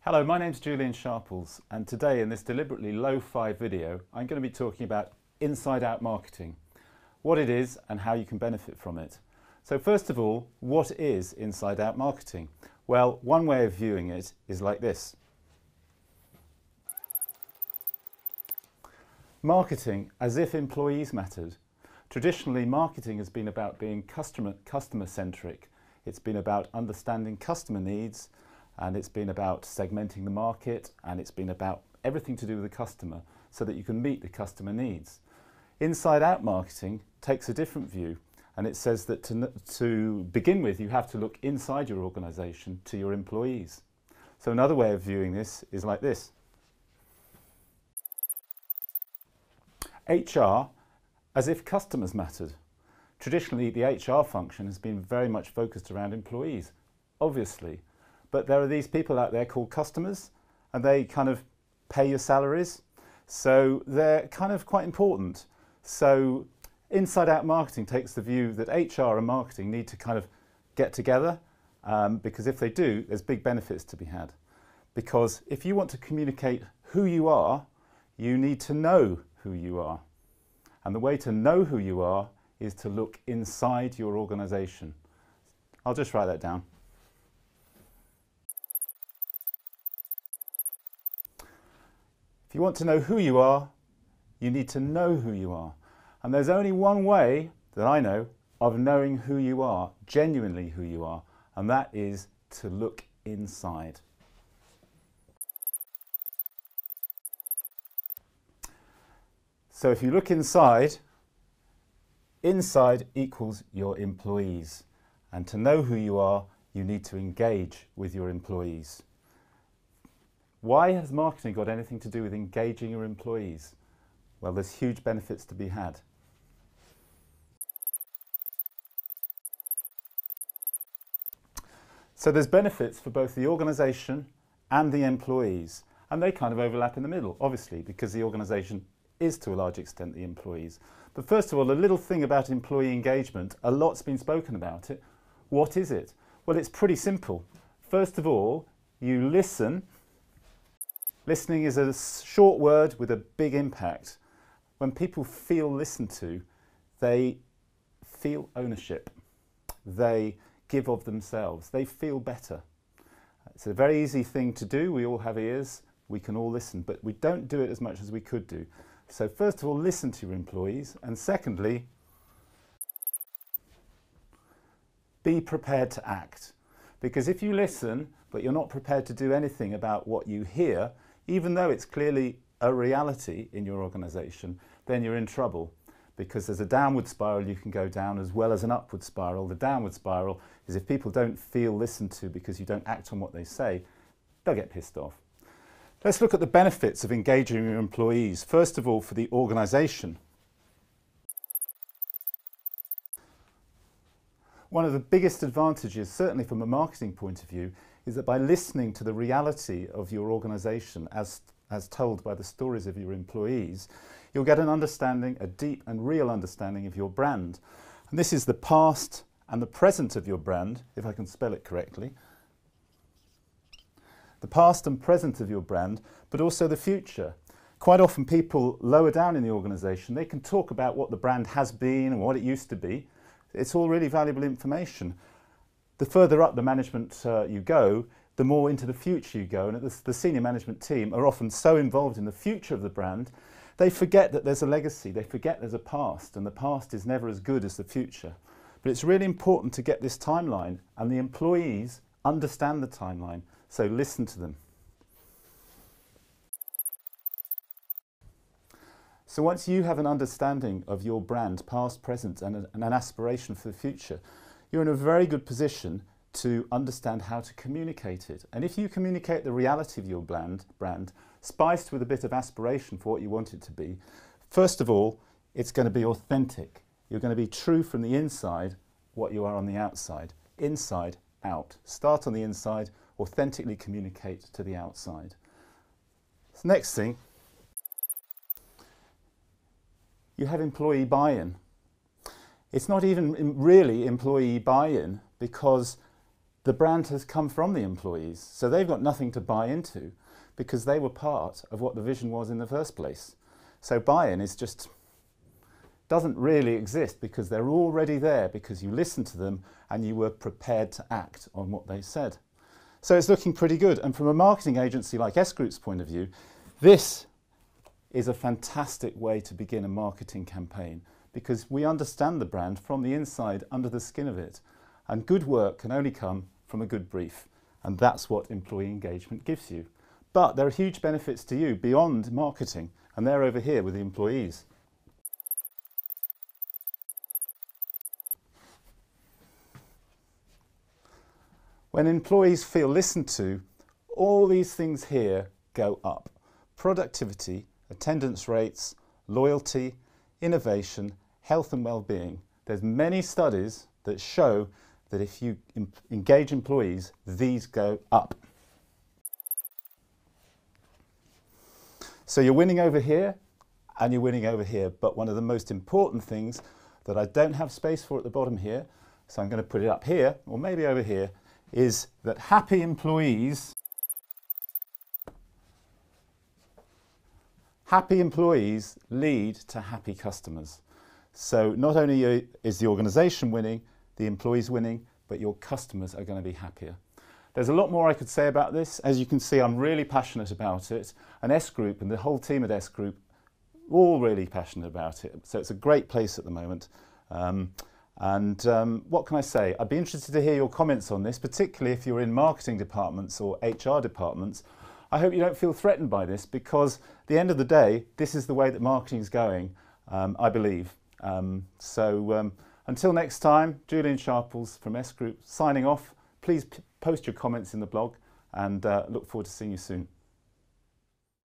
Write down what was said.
Hello, my name's Julian Sharples, and today in this deliberately lo-fi video I'm going to be talking about inside-out marketing, what it is and how you can benefit from it. So first of all, what is inside-out marketing? Well, one way of viewing it is like this. Marketing as if employees mattered. Traditionally, marketing has been about being customer-centric. It's been about understanding customer needs, and it's been about segmenting the market, and it's been about everything to do with the customer so that you can meet the customer needs. Inside-out marketing takes a different view, and it says that to begin with, you have to look inside your organisation to your employees. So another way of viewing this is like this. HR as if customers mattered. Traditionally, the HR function has been very much focused around employees, obviously. But there are these people out there called customers, and they kind of pay your salaries. So they're kind of quite important. So inside-out marketing takes the view that HR and marketing need to kind of get together, because if they do, there's big benefits to be had. Because if you want to communicate who you are, you need to know who you are. And the way to know who you are is to look inside your organisation. I'll just write that down. If you want to know who you are, you need to know who you are. And there's only one way that I know of knowing who you are, genuinely who you are, and that is to look inside. So if you look inside, inside equals your employees. And to know who you are, you need to engage with your employees. Why has marketing got anything to do with engaging your employees? Well, there's huge benefits to be had. So there's benefits for both the organisation and the employees, and they kind of overlap in the middle, obviously, because the organisation is to a large extent the employees. But first of all, a little thing about employee engagement, a lot's been spoken about it. What is it? Well, it's pretty simple. First of all, you listen. Listening is a short word with a big impact. When people feel listened to, they feel ownership. They give of themselves. They feel better. It's a very easy thing to do. We all have ears. We can all listen, but we don't do it as much as we could do. So first of all, listen to your employees. And secondly, be prepared to act. Because if you listen, but you're not prepared to do anything about what you hear, even though it's clearly a reality in your organisation, then you're in trouble, because there's a downward spiral you can go down as well as an upward spiral. The downward spiral is if people don't feel listened to because you don't act on what they say, they'll get pissed off. Let's look at the benefits of engaging your employees. First of all, for the organisation. One of the biggest advantages, certainly from a marketing point of view, is that by listening to the reality of your organisation as told by the stories of your employees, you'll get an understanding, a deep and real understanding of your brand. And this is the past and the present of your brand, if I can spell it correctly. The past and present of your brand, but also the future. Quite often people lower down in the organisation, they can talk about what the brand has been and what it used to be. It's all really valuable information. The further up the management you go, the more into the future you go, and the senior management team are often so involved in the future of the brand, they forget that there's a legacy, they forget there's a past, and the past is never as good as the future. But it's really important to get this timeline, and the employees understand the timeline, so listen to them. So once you have an understanding of your brand, past, present, and an aspiration for the future, you're in a very good position to understand how to communicate it. And if you communicate the reality of your brand, spiced with a bit of aspiration for what you want it to be, first of all, it's going to be authentic. You're going to be true from the inside, what you are on the outside. Inside, out. Start on the inside, authentically communicate to the outside. So next thing, you have employee buy-in. It's not even really employee buy-in, because the brand has come from the employees. So they've got nothing to buy into because they were part of what the vision was in the first place. So buy-in is just, doesn't really exist because they're already there because you listened to them and you were prepared to act on what they said. So it's looking pretty good. And from a marketing agency like S Group's point of view, this is a fantastic way to begin a marketing campaign because we understand the brand from the inside, under the skin of it. And good work can only come from a good brief. And that's what employee engagement gives you. But there are huge benefits to you beyond marketing, and they're over here with the employees. When employees feel listened to, all these things here go up. Productivity, attendance rates, loyalty, innovation, health and well-being. There's many studies that show that if you engage employees, these go up. So you're winning over here and you're winning over here. But one of the most important things that I don't have space for at the bottom here, so I'm going to put it up here or maybe over here, is that happy employees lead to happy customers. So not only is the organisation winning, the employees winning, but your customers are going to be happier. There's a lot more I could say about this. As you can see, I'm really passionate about it. And S Group and the whole team at S Group, all really passionate about it. So it's a great place at the moment. What can I say? I'd be interested to hear your comments on this, particularly if you're in marketing departments or HR departments. I hope you don't feel threatened by this because at the end of the day, this is the way that marketing is going, I believe. Until next time, Julian Sharples from S Group signing off. Please post your comments in the blog and look forward to seeing you soon.